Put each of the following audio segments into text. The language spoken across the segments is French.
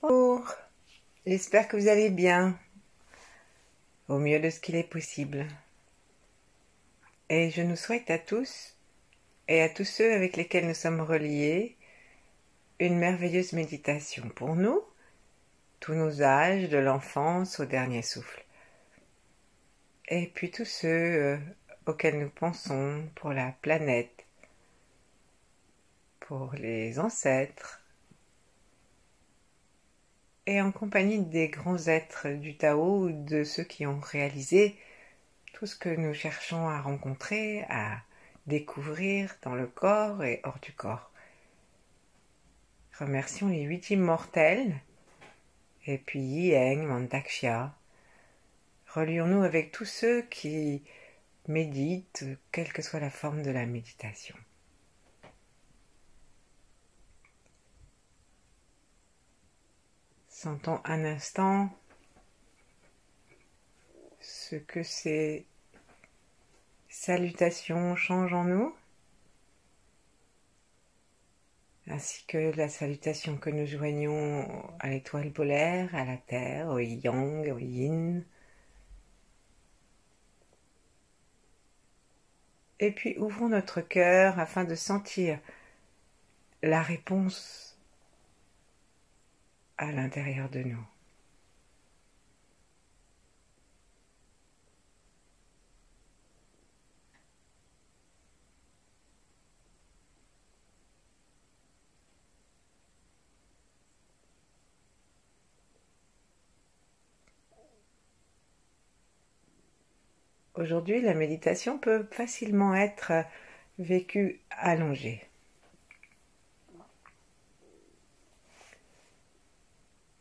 Bonjour, j'espère que vous allez bien, au mieux de ce qu'il est possible. Et je nous souhaite à tous, et à tous ceux avec lesquels nous sommes reliés, une merveilleuse méditation pour nous, tous nos âges, de l'enfance au dernier souffle. Et puis tous ceux auxquels nous pensons pour la planète, pour les ancêtres, et en compagnie des grands êtres du Tao ou de ceux qui ont réalisé tout ce que nous cherchons à rencontrer, à découvrir dans le corps et hors du corps. Remercions les 8 immortels, et puis Ying, Mantakshya. Relions-nous avec tous ceux qui méditent, quelle que soit la forme de la méditation. Sentons un instant ce que ces salutations changent en nous, ainsi que la salutation que nous joignons à l'étoile polaire, à la terre, au yang, au yin. Et puis ouvrons notre cœur afin de sentir la réponse à l'intérieur de nous. Aujourd'hui, la méditation peut facilement être vécue allongée.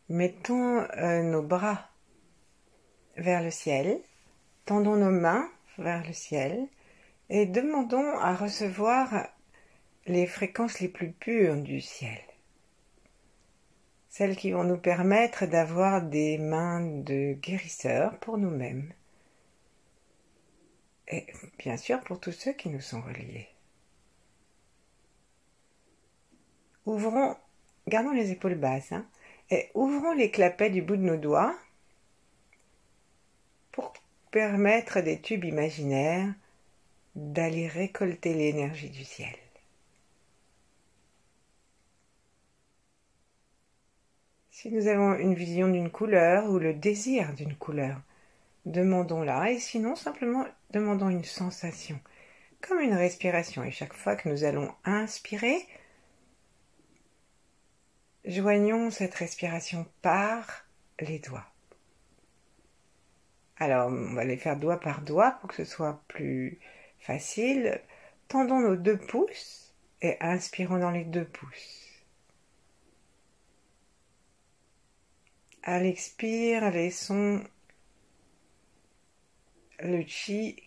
Mettons nos bras vers le ciel, tendons nos mains vers le ciel et demandons à recevoir les fréquences les plus pures du ciel. Celles qui vont nous permettre d'avoir des mains de guérisseurs pour nous-mêmes. Et bien sûr pour tous ceux qui nous sont reliés. Gardons les épaules basses, et ouvrons les clapets du bout de nos doigts pour permettre des tubes imaginaires d'aller récolter l'énergie du ciel. Si nous avons une vision d'une couleur ou le désir d'une couleur, demandons-la, et sinon simplement demandons une sensation, comme une respiration. Et chaque fois que nous allons inspirer, joignons cette respiration par les doigts. Alors, on va les faire doigt par doigt pour que ce soit plus facile. Tendons nos 2 pouces et inspirons dans les 2 pouces. À l'expire, laissons le chi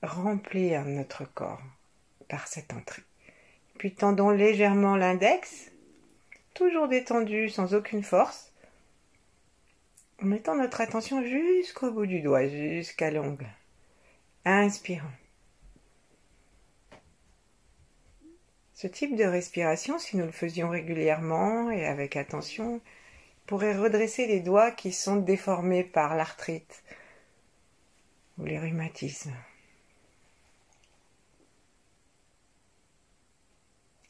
remplir notre corps par cette entrée. Puis tendons légèrement l'index, toujours détendu sans aucune force, en mettant notre attention jusqu'au bout du doigt, jusqu'à l'ongle. Inspirons. Ce type de respiration, si nous le faisions régulièrement et avec attention, pourrait redresser les doigts qui sont déformés par l'arthrite ou les rhumatismes.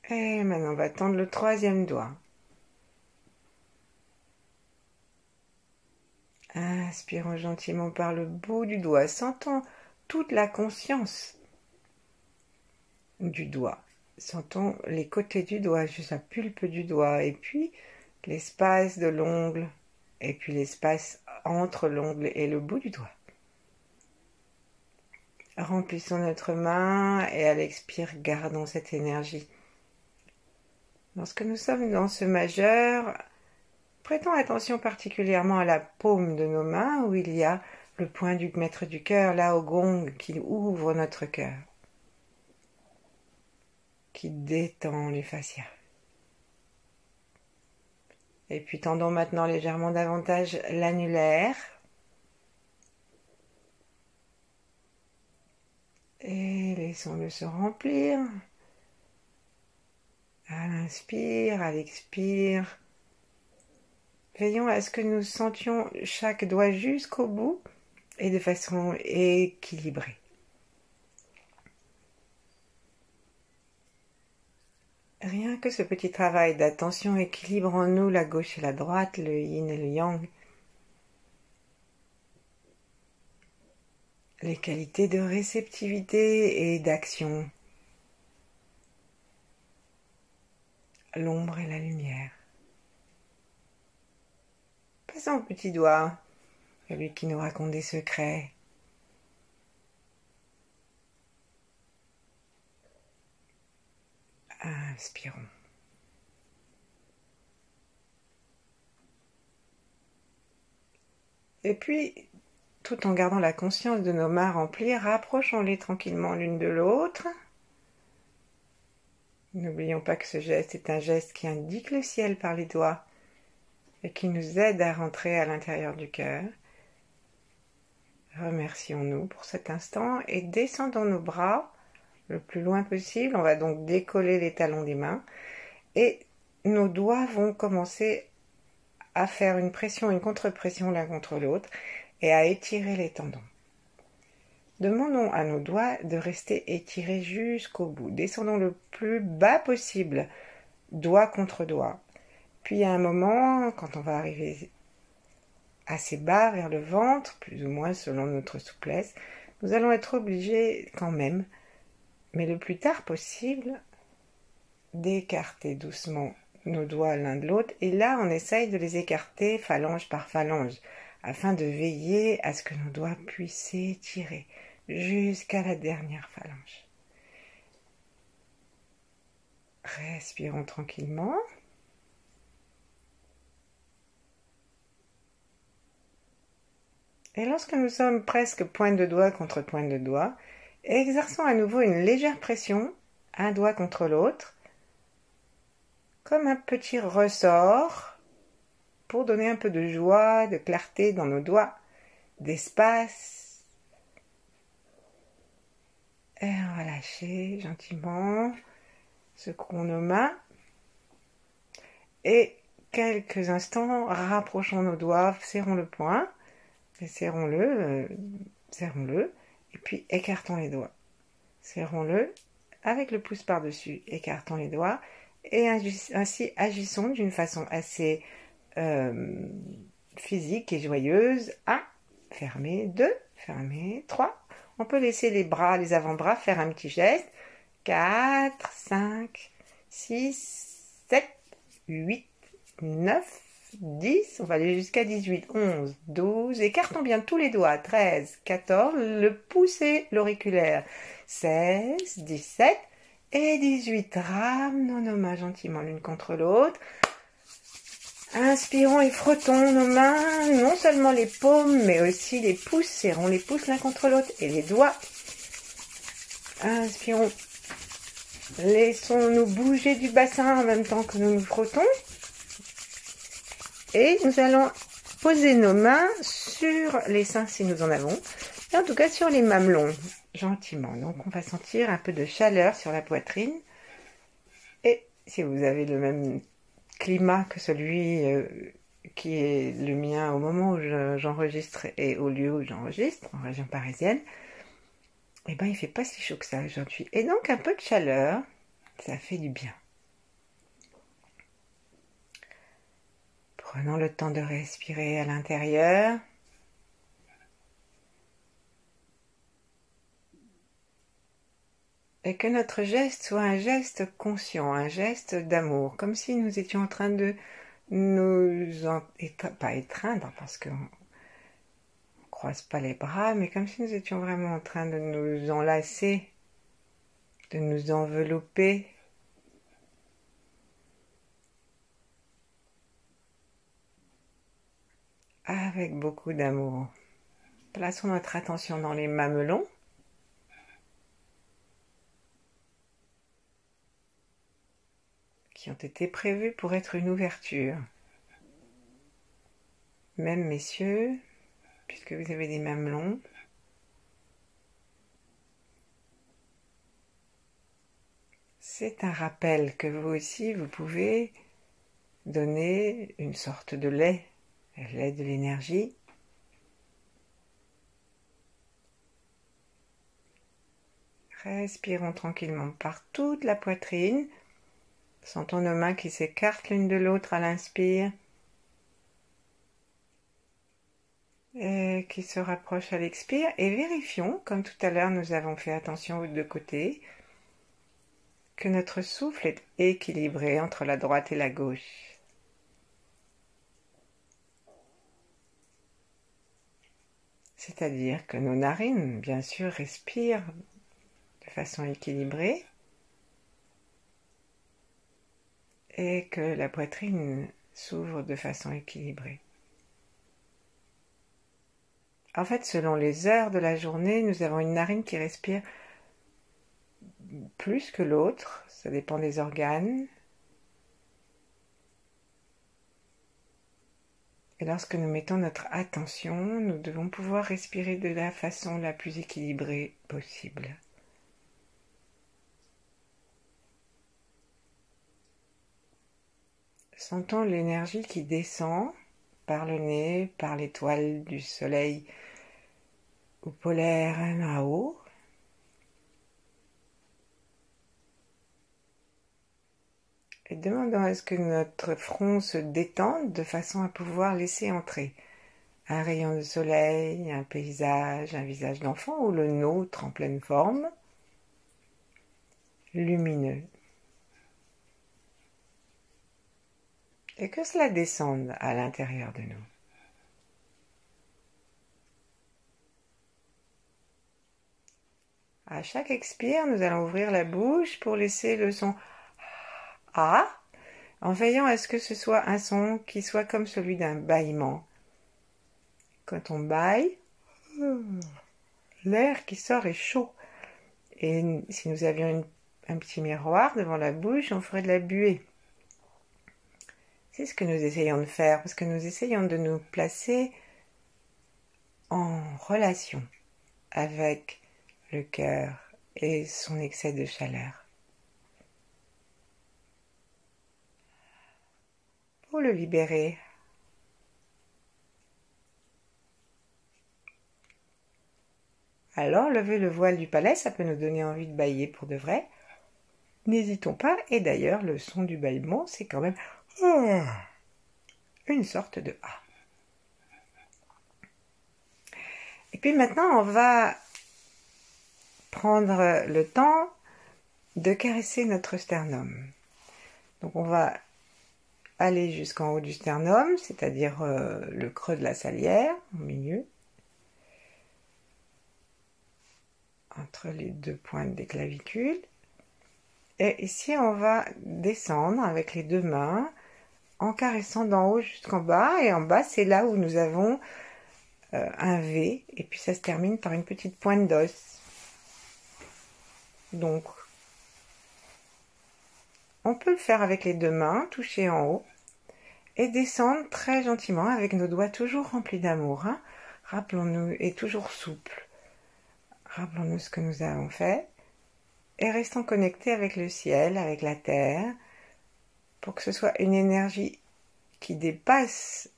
Et maintenant, on va tendre le 3e doigt. Inspirons gentiment par le bout du doigt. Sentons toute la conscience du doigt. Sentons les côtés du doigt, juste la pulpe du doigt, et puis l'espace de l'ongle, et puis l'espace entre l'ongle et le bout du doigt. Remplissons notre main et à l'expire, gardons cette énergie. Lorsque nous sommes dans ce majeur, prêtons attention particulièrement à la paume de nos mains où il y a le point du maître du cœur, là au gong, qui ouvre notre cœur, qui détend les fascias. Et puis tendons maintenant légèrement davantage l'annulaire. Et laissons-le se remplir. À l'inspire, à l'expire. Veillons à ce que nous sentions chaque doigt jusqu'au bout et de façon équilibrée. Rien que ce petit travail d'attention équilibre en nous la gauche et la droite, le yin et le yang. Les qualités de réceptivité et d'action. L'ombre et la lumière. Passons au petit doigt, celui qui nous raconte des secrets. Inspirons. Et puis, tout en gardant la conscience de nos mains remplies, rapprochons-les tranquillement l'une de l'autre. N'oublions pas que ce geste est un geste qui indique le ciel par les doigts et qui nous aide à rentrer à l'intérieur du cœur. Remercions-nous pour cet instant et descendons nos bras le plus loin possible. On va donc décoller les talons des mains et nos doigts vont commencer à faire une pression, une contre-pression l'un contre l'autre et à étirer les tendons. Demandons à nos doigts de rester étirés jusqu'au bout. Descendons le plus bas possible, doigt contre doigt. Puis à un moment, quand on va arriver assez bas vers le ventre, plus ou moins selon notre souplesse, nous allons être obligés quand même, mais le plus tard possible, d'écarter doucement nos doigts l'un de l'autre. Et là, on essaye de les écarter phalange par phalange, afin de veiller à ce que nos doigts puissent s'étirer jusqu'à la dernière phalange. Respirons tranquillement. Et lorsque nous sommes presque pointe de doigt contre pointe de doigt, exerçons à nouveau une légère pression, un doigt contre l'autre, comme un petit ressort pour donner un peu de joie, de clarté dans nos doigts, d'espace. Et relâchez gentiment, secouons nos mains et quelques instants, rapprochons nos doigts, serrons le poing, serrons-le, et puis écartons les doigts. Serrons-le avec le pouce par-dessus, écartons les doigts, et ainsi agissons d'une façon assez physique et joyeuse. 1, fermez, 2, fermez, 3. On peut laisser les bras, les avant-bras faire un petit geste. 4, 5, 6, 7, 8, 9, 10, on va aller jusqu'à 18, 11, 12, écartons bien tous les doigts, 13, 14, le pouce et l'auriculaire, 16, 17 et 18, ramenons nos mains gentiment l'une contre l'autre, inspirons et frottons nos mains, non seulement les paumes mais aussi les pouces, serrons les pouces l'un contre l'autre et les doigts, inspirons, laissons-nous bouger du bassin en même temps que nous nous frottons. Et nous allons poser nos mains sur les seins si nous en avons, et en tout cas sur les mamelons, gentiment. Donc on va sentir un peu de chaleur sur la poitrine. Et si vous avez le même climat que celui qui est le mien au moment où j'enregistre et au lieu où j'enregistre, en région parisienne, eh ben il fait pas si chaud que ça aujourd'hui. Et donc un peu de chaleur, ça fait du bien. Prenons le temps de respirer à l'intérieur. Et que notre geste soit un geste conscient, un geste d'amour, comme si nous étions en train de nous pas étreindre parce qu'on ne croise pas les bras, mais comme si nous étions vraiment en train de nous enlacer, de nous envelopper. Avec beaucoup d'amour. Plaçons notre attention dans les mamelons. Qui ont été prévus pour être une ouverture. Même messieurs, puisque vous avez des mamelons, c'est un rappel que vous aussi, vous pouvez donner une sorte de lait de l'énergie. Respirons tranquillement par toute la poitrine. Sentons nos mains qui s'écartent l'une de l'autre à l'inspire et qui se rapprochent à l'expire. Et vérifions, comme tout à l'heure nous avons fait attention aux deux côtés, que notre souffle est équilibré entre la droite et la gauche. C'est-à-dire que nos narines, bien sûr, respirent de façon équilibrée et que la poitrine s'ouvre de façon équilibrée. En fait, selon les heures de la journée, nous avons une narine qui respire plus que l'autre, ça dépend des organes. Et lorsque nous mettons notre attention, nous devons pouvoir respirer de la façon la plus équilibrée possible. Sentons l'énergie qui descend par le nez, par l'étoile du soleil ou polaire là-haut. Et demandons à ce que notre front se détende de façon à pouvoir laisser entrer un rayon de soleil, un paysage, un visage d'enfant ou le nôtre en pleine forme, lumineux. Et que cela descende à l'intérieur de nous. À chaque expire, nous allons ouvrir la bouche pour laisser le son A, en veillant à ce que ce soit un son qui soit comme celui d'un bâillement. Quand on bâille, l'air qui sort est chaud. Et si nous avions un petit miroir devant la bouche, on ferait de la buée. C'est ce que nous essayons de faire, parce que nous essayons de nous placer en relation avec le cœur et son excès de chaleur. Pour le libérer, alors lever le voile du palais, ça peut nous donner envie de bâiller pour de vrai. N'hésitons pas, et d'ailleurs le son du bâillement, c'est quand même une sorte de A. Et puis maintenant, on va prendre le temps de caresser notre sternum. Donc on va aller jusqu'en haut du sternum, c'est-à-dire le creux de la salière, au milieu, entre les deux pointes des clavicules. Et ici, on va descendre avec les deux mains, en caressant d'en haut jusqu'en bas. Et en bas, c'est là où nous avons un V, et puis ça se termine par une petite pointe d'os. Donc, on peut le faire avec les deux mains, toucher en haut, et descendre très gentiment avec nos doigts toujours remplis d'amour. Hein. Rappelons-nous, et toujours souples. Rappelons-nous ce que nous avons fait, et restons connectés avec le ciel, avec la terre, pour que ce soit une énergie qui dépasse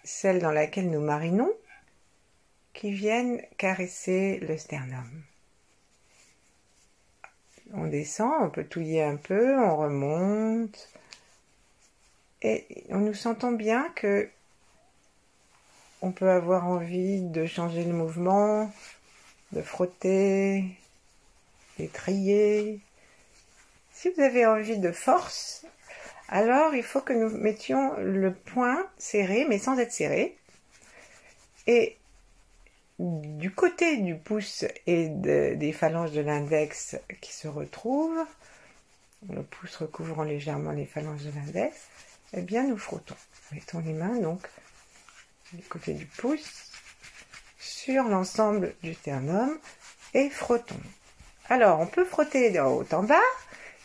celle dans laquelle nous marinons, qui vienne caresser le sternum. On descend, on peut touiller un peu, on remonte, et nous sentons bien que on peut avoir envie de changer le mouvement, de frotter, d'étriller. Si vous avez envie de force, alors il faut que nous mettions le poing serré, mais sans être serré, et du côté du pouce et des phalanges de l'index qui se retrouvent, le pouce recouvrant légèrement les phalanges de l'index, eh bien nous frottons. Mettons les mains donc du côté du pouce sur l'ensemble du sternum et frottons. Alors on peut frotter de haut en bas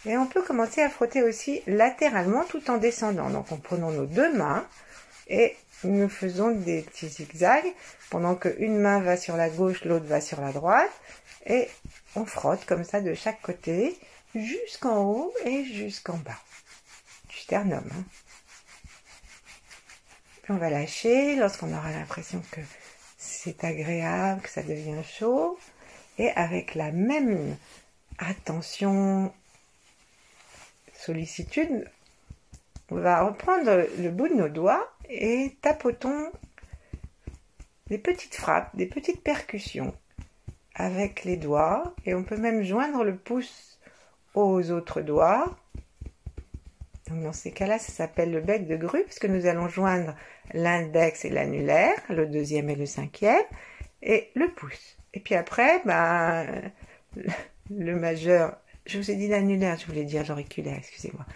et on peut commencer à frotter aussi latéralement tout en descendant. Donc en prenant nos deux mains et nous faisons des petits zigzags pendant qu'une main va sur la gauche, l'autre va sur la droite et on frotte comme ça de chaque côté jusqu'en haut et jusqu'en bas du sternum. Hein. Puis on va lâcher lorsqu'on aura l'impression que c'est agréable, que ça devient chaud. Et avec la même attention, sollicitude, on va reprendre le bout de nos doigts et tapotons des petites frappes, des petites percussions avec les doigts. Et on peut même joindre le pouce aux autres doigts. Donc dans ces cas-là, ça s'appelle le bec de grue, puisque nous allons joindre l'index et l'annulaire, le deuxième et le cinquième, et le pouce. Et puis après, le majeur, je vous ai dit l'annulaire, je voulais dire l'auriculaire, excusez-moi.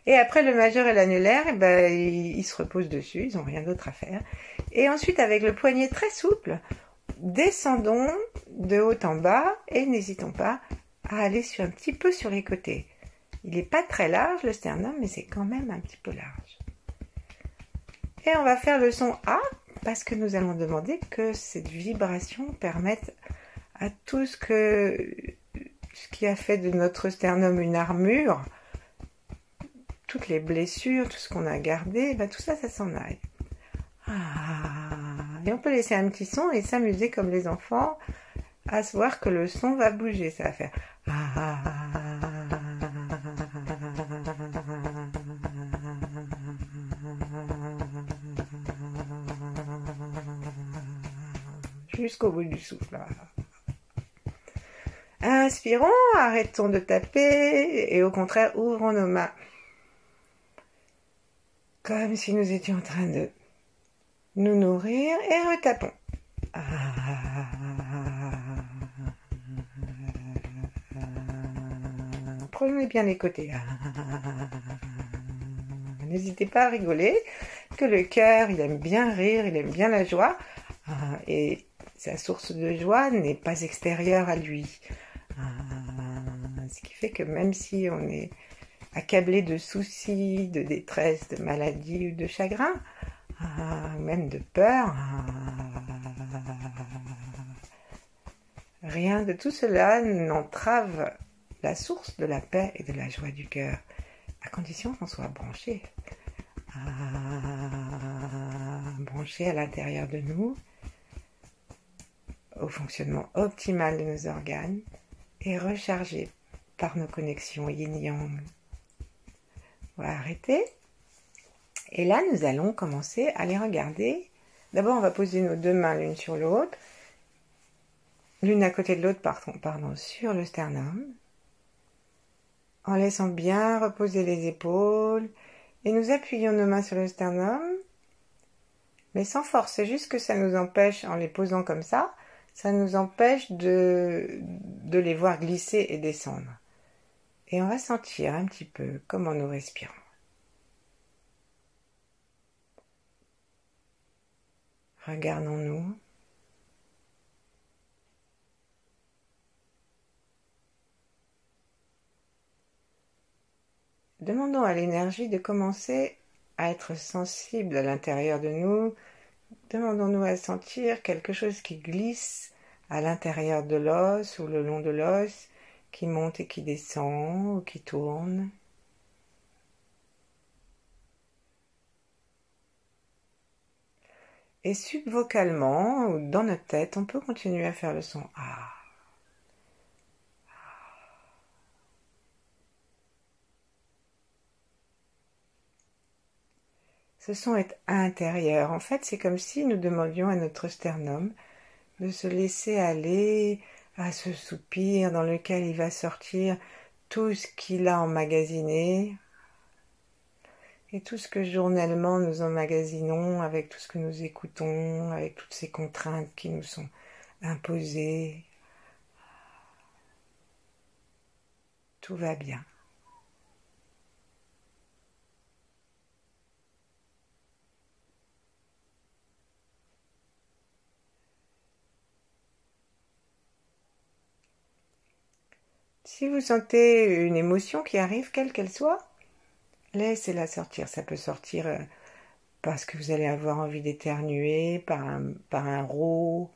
Et après le majeur et l'annulaire, ils se reposent dessus, ils n'ont rien d'autre à faire. Et ensuite, avec le poignet très souple, descendons de haut en bas et n'hésitons pas à aller un petit peu sur les côtés. Il n'est pas très large le sternum, mais c'est quand même un petit peu large. Et on va faire le son A, parce que nous allons demander que cette vibration permette à tout ce qui a fait de notre sternum une armure, toutes les blessures, tout ce qu'on a gardé, tout ça, ça s'en aille. Et on peut laisser un petit son et s'amuser comme les enfants à se voir que le son va bouger. Ça va faire jusqu'au bout du souffle. Inspirons, arrêtons de taper et au contraire ouvrons nos mains comme si nous étions en train de nous nourrir et retapons. Prenez bien les côtés. N'hésitez pas à rigoler, que le cœur, il aime bien rire, il aime bien la joie, et sa source de joie n'est pas extérieure à lui. Ce qui fait que même si on est accablé de soucis, de détresse, de maladie ou de chagrin, même de peur, rien de tout cela n'entrave la source de la paix et de la joie du cœur, à condition qu'on soit branché. Branché à l'intérieur de nous, au fonctionnement optimal de nos organes, et rechargé par nos connexions yin-yang. On va arrêter. Et là, nous allons commencer à les regarder. D'abord, on va poser nos deux mains l'une sur l'autre, l'une à côté de l'autre, pardon, sur le sternum, en laissant bien reposer les épaules. Et nous appuyons nos mains sur le sternum, mais sans force. C'est juste que ça nous empêche, en les posant comme ça nous empêche de les voir glisser et descendre. Et on va sentir un petit peu comment nous respirons. Regardons-nous. Demandons à l'énergie de commencer à être sensible à l'intérieur de nous. Demandons-nous à sentir quelque chose qui glisse à l'intérieur de l'os ou le long de l'os, qui monte et qui descend ou qui tourne. Et subvocalement, ou dans notre tête, on peut continuer à faire le son A. Ce son est intérieur. En fait, c'est comme si nous demandions à notre sternum de se laisser aller à ce soupir dans lequel il va sortir tout ce qu'il a emmagasiné et tout ce que journellement nous emmagasinons avec tout ce que nous écoutons, avec toutes ces contraintes qui nous sont imposées. Tout va bien. Si vous sentez une émotion qui arrive, quelle qu'elle soit, laissez-la sortir. Ça peut sortir parce que vous allez avoir envie d'éternuer, par un rot,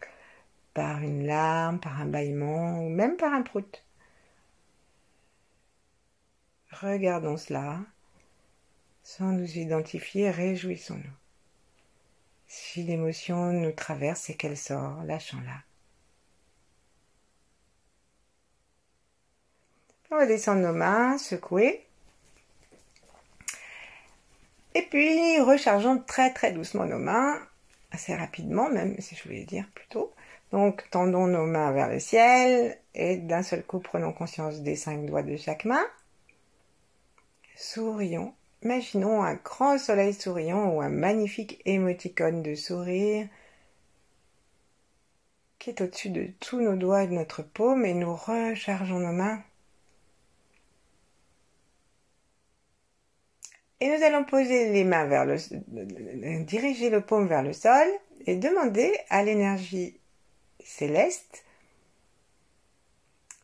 par une larme, par un bâillement, ou même par un prout. Regardons cela, sans nous identifier, réjouissons-nous. Si l'émotion nous traverse et qu'elle sort, lâchons-la. On va descendre nos mains, secouer. Et puis, rechargeons très très doucement nos mains, assez rapidement même, si je voulais dire plutôt. Donc, tendons nos mains vers le ciel et d'un seul coup, prenons conscience des 5 doigts de chaque main. Sourions. Imaginons un grand soleil souriant ou un magnifique émoticône de sourire qui est au-dessus de tous nos doigts et de notre paume et nous rechargeons nos mains. Et nous allons poser les mains vers diriger le paume vers le sol et demander à l'énergie céleste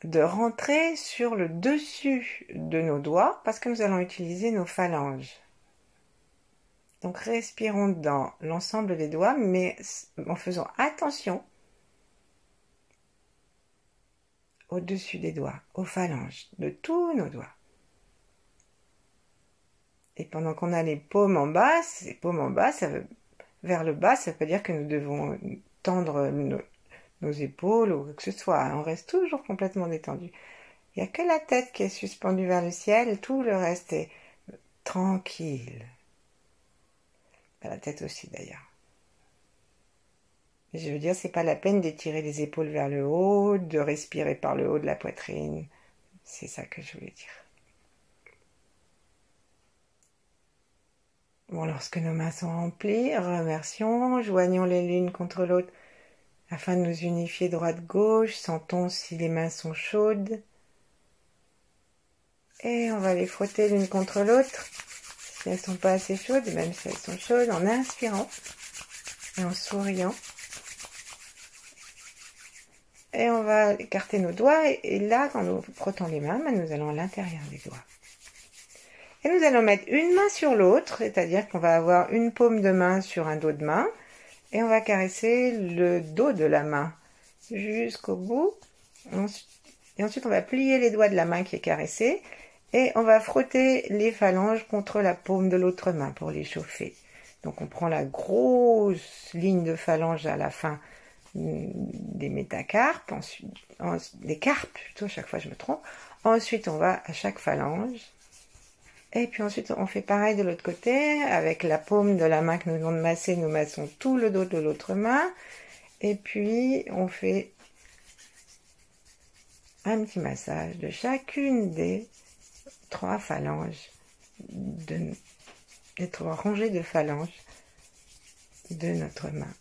de rentrer sur le dessus de nos doigts parce que nous allons utiliser nos phalanges. Donc respirons dans l'ensemble des doigts mais en faisant attention au-dessus des doigts, aux phalanges de tous nos doigts. Et pendant qu'on a les paumes en bas, vers le bas, ça veut dire que nous devons tendre nos épaules ou quoi que ce soit. On reste toujours complètement détendu. Il n'y a que la tête qui est suspendue vers le ciel, tout le reste est tranquille. La tête aussi d'ailleurs. Je veux dire, c'est pas la peine d'étirer les épaules vers le haut, de respirer par le haut de la poitrine. C'est ça que je voulais dire. Bon, lorsque nos mains sont remplies, remercions, joignons les l'une contre l'autre afin de nous unifier droite-gauche, sentons si les mains sont chaudes. Et on va les frotter l'une contre l'autre. Si elles ne sont pas assez chaudes, même si elles sont chaudes, en inspirant et en souriant. Et on va écarter nos doigts et là, quand nous frottons les mains, nous allons à l'intérieur des doigts. Et nous allons mettre une main sur l'autre, c'est-à-dire qu'on va avoir une paume de main sur un dos de main et on va caresser le dos de la main jusqu'au bout. Et ensuite, on va plier les doigts de la main qui est caressée et on va frotter les phalanges contre la paume de l'autre main pour les chauffer. Donc, on prend la grosse ligne de phalange à la fin des métacarpes, ensuite, des carpes plutôt, à chaque fois je me trompe. Ensuite, on va à chaque phalange. Et puis ensuite, on fait pareil de l'autre côté. Avec la paume de la main que nous venons de masser, nous massons tout le dos de l'autre main. Et puis, on fait un petit massage de chacune des 3 phalanges, des 3 rangées de phalanges de notre main.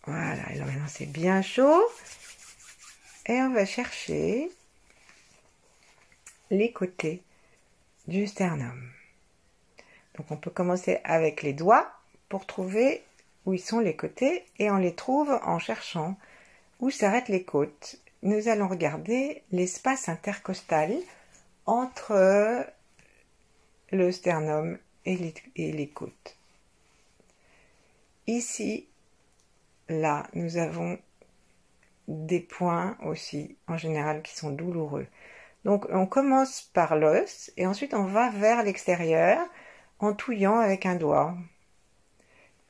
Voilà, alors maintenant c'est bien chaud. Et on va chercher les côtés du sternum. Donc on peut commencer avec les doigts pour trouver où ils sont les côtés et on les trouve en cherchant où s'arrêtent les côtes. Nous allons regarder l'espace intercostal entre le sternum et les côtes. Ici, là, nous avons des points aussi en général qui sont douloureux. Donc on commence par l'os et ensuite on va vers l'extérieur en touillant avec un doigt.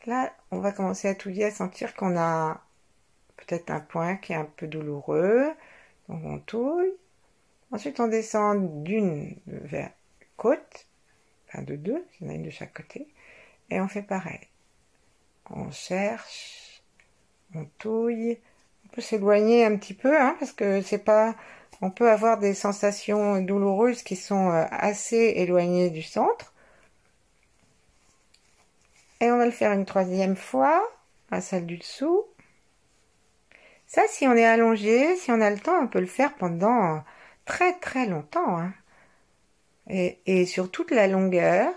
Là, on va commencer à touiller, à sentir qu'on a peut-être un point qui est un peu douloureux. Donc on touille. Ensuite on descend d'une vers côte, enfin de 2, il y en a une de chaque côté. Et on fait pareil. On cherche, on touille. On peut s'éloigner un petit peu, parce que c'est pas... On peut avoir des sensations douloureuses qui sont assez éloignées du centre. Et on va le faire une 3e fois, à celle du dessous. Ça, si on est allongé, si on a le temps, on peut le faire pendant très très longtemps. Et sur toute la longueur.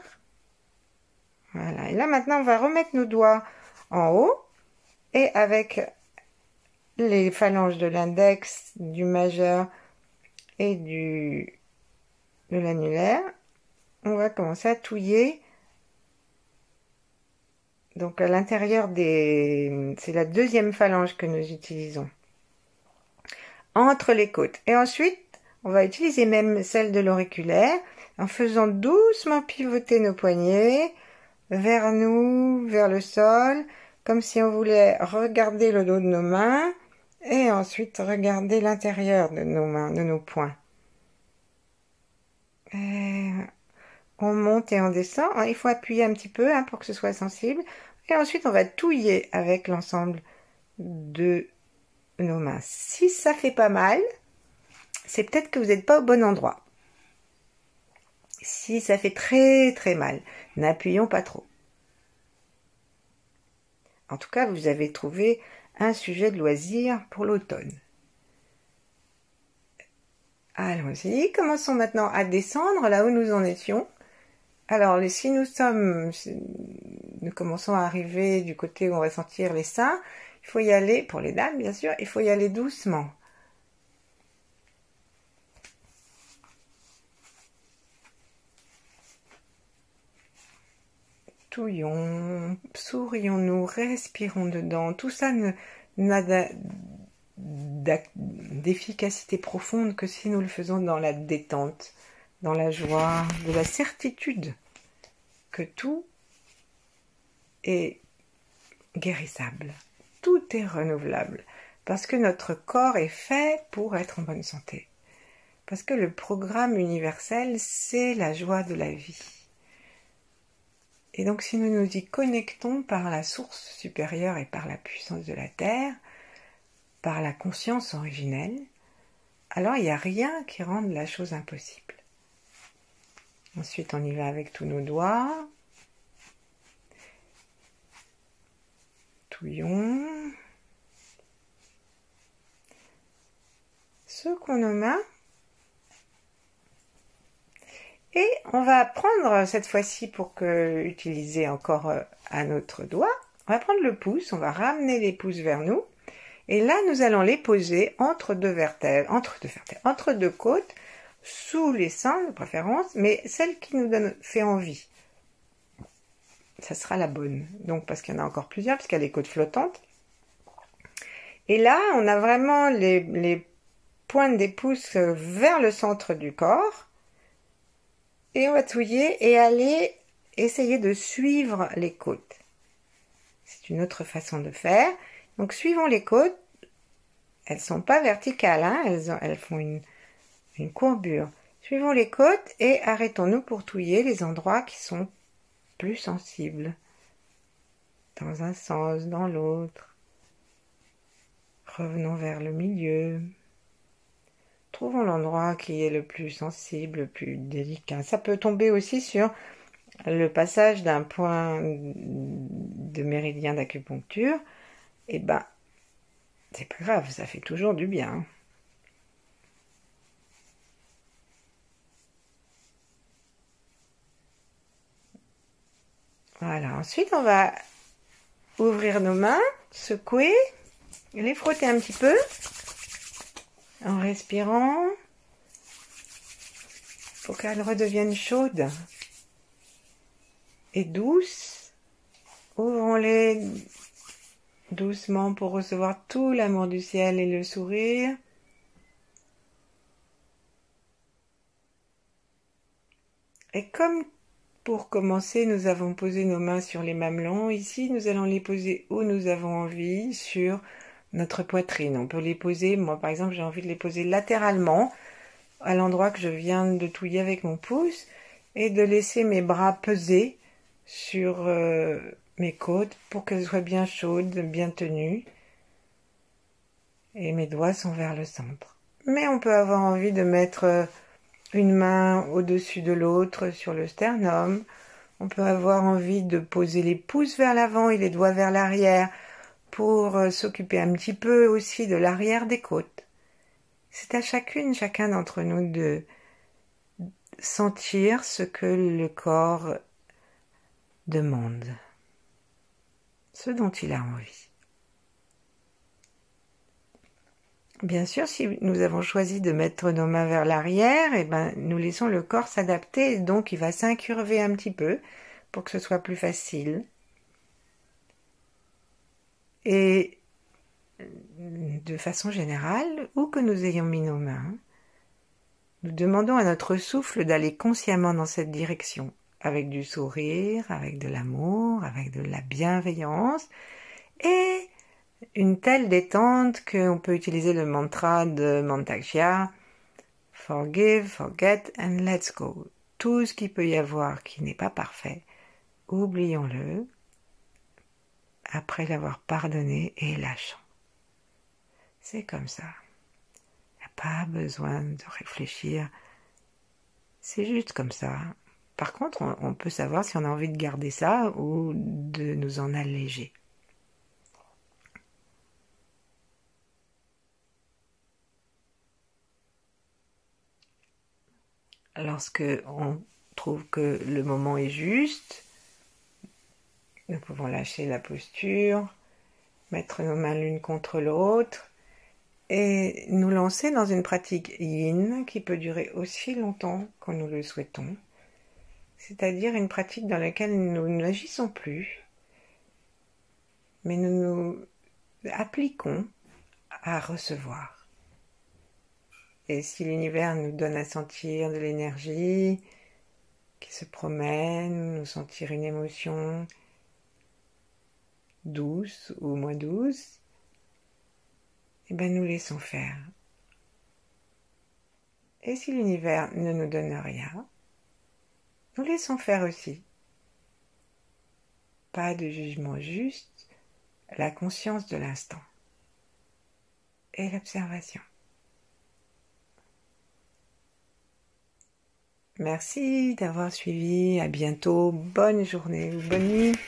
Voilà. Et là, maintenant, on va remettre nos doigts en haut. Et avec les phalanges de l'index, du majeur et de l'annulaire, on va commencer à touiller. Donc à l'intérieur c'est la 2e phalange que nous utilisons. Entre les côtes. Et ensuite, on va utiliser même celle de l'auriculaire en faisant doucement pivoter nos poignets vers nous, vers le sol, comme si on voulait regarder le dos de nos mains et ensuite regarder l'intérieur de nos mains, de nos poings. Et on monte et on descend. Il faut appuyer un petit peu pour que ce soit sensible. Et ensuite, on va touiller avec l'ensemble de nos mains. Si ça fait pas mal, c'est peut-être que vous n'êtes pas au bon endroit. Si ça fait très très mal, n'appuyons pas trop. En tout cas, vous avez trouvé un sujet de loisir pour l'automne. Allons-y, commençons maintenant à descendre là où nous en étions. Alors, si nous commençons à arriver du côté où on va sentir les seins, il faut y aller, pour les dames bien sûr, il faut y aller doucement. Touillons, sourions-nous, respirons dedans. Tout ça n'a d'efficacité profonde que si nous le faisons dans la détente, dans la joie, de la certitude que tout est guérissable, tout est renouvelable, parce que notre corps est fait pour être en bonne santé. Parce que le programme universel, c'est la joie de la vie. Et donc si nous nous y connectons par la source supérieure et par la puissance de la Terre, par la conscience originelle, alors il n'y a rien qui rende la chose impossible. Ensuite on y va avec tous nos doigts. Touillons. Secouons nos mains. Et on va prendre cette fois-ci, pour utiliser encore à notre doigt, on va prendre le pouce, on va ramener les pouces vers nous. Et là, nous allons les poser entre deux entre deux côtes, sous les seins de préférence, mais celle qui nous fait envie. Ça sera la bonne. Donc, parce qu'il y en a encore plusieurs, parce qu'il y a les côtes flottantes. Et là, on a vraiment les pointes des pouces vers le centre du corps. Et on va touiller et aller essayer de suivre les côtes. C'est une autre façon de faire. Donc suivons les côtes. Elles sont pas verticales, hein, elles font une courbure. Suivons les côtes et arrêtons-nous pour touiller les endroits qui sont plus sensibles. Dans un sens, dans l'autre. Revenons vers le milieu. Trouvons l'endroit qui est le plus sensible, le plus délicat. Ça peut tomber aussi sur le passage d'un point de méridien d'acupuncture. Et ben, c'est pas grave, ça fait toujours du bien. Voilà, ensuite on va ouvrir nos mains, secouer, les frotter un petit peu. En respirant, pour qu'elles redeviennent chaudes et douces. Ouvrons-les doucement pour recevoir tout l'amour du ciel et le sourire. Et comme pour commencer, nous avons posé nos mains sur les mamelons, ici nous allons les poser où nous avons envie, sur notre poitrine. On peut les poser, moi par exemple j'ai envie de les poser latéralement à l'endroit que je viens de touiller avec mon pouce et de laisser mes bras peser sur mes côtes pour qu'elles soient bien chaudes, bien tenues. Et mes doigts sont vers le centre. Mais on peut avoir envie de mettre une main au-dessus de l'autre sur le sternum. On peut avoir envie de poser les pouces vers l'avant et les doigts vers l'arrière pour s'occuper un petit peu aussi de l'arrière des côtes. C'est à chacun d'entre nous de sentir ce que le corps demande, ce dont il a envie. Bien sûr, si nous avons choisi de mettre nos mains vers l'arrière, nous laissons le corps s'adapter, donc il va s'incurver un petit peu pour que ce soit plus facile. Et de façon générale, où que nous ayons mis nos mains, nous demandons à notre souffle d'aller consciemment dans cette direction. avec du sourire, avec de l'amour, avec de la bienveillance et une telle détente qu'on peut utiliser le mantra de Mantak Chia, Forgive, forget and let's go. Tout ce qu'il peut y avoir qui n'est pas parfait, oublions-le après l'avoir pardonné et lâchons. C'est comme ça. Il n'y a pas besoin de réfléchir. C'est juste comme ça. Par contre, on peut savoir si on a envie de garder ça ou de nous en alléger. Lorsque on trouve que le moment est juste, nous pouvons lâcher la posture, mettre nos mains l'une contre l'autre et nous lancer dans une pratique yin qui peut durer aussi longtemps que nous le souhaitons, c'est-à-dire une pratique dans laquelle nous n'agissons plus, mais nous nous appliquons à recevoir. Et si l'univers nous donne à sentir de l'énergie qui se promène, nous sentir une émotion douce ou moins douce, eh bien nous laissons faire. Et si l'univers ne nous donne rien, nous laissons faire aussi. Pas de jugement, juste la conscience de l'instant et l'observation. Merci d'avoir suivi, à bientôt, bonne journée ou bonne nuit.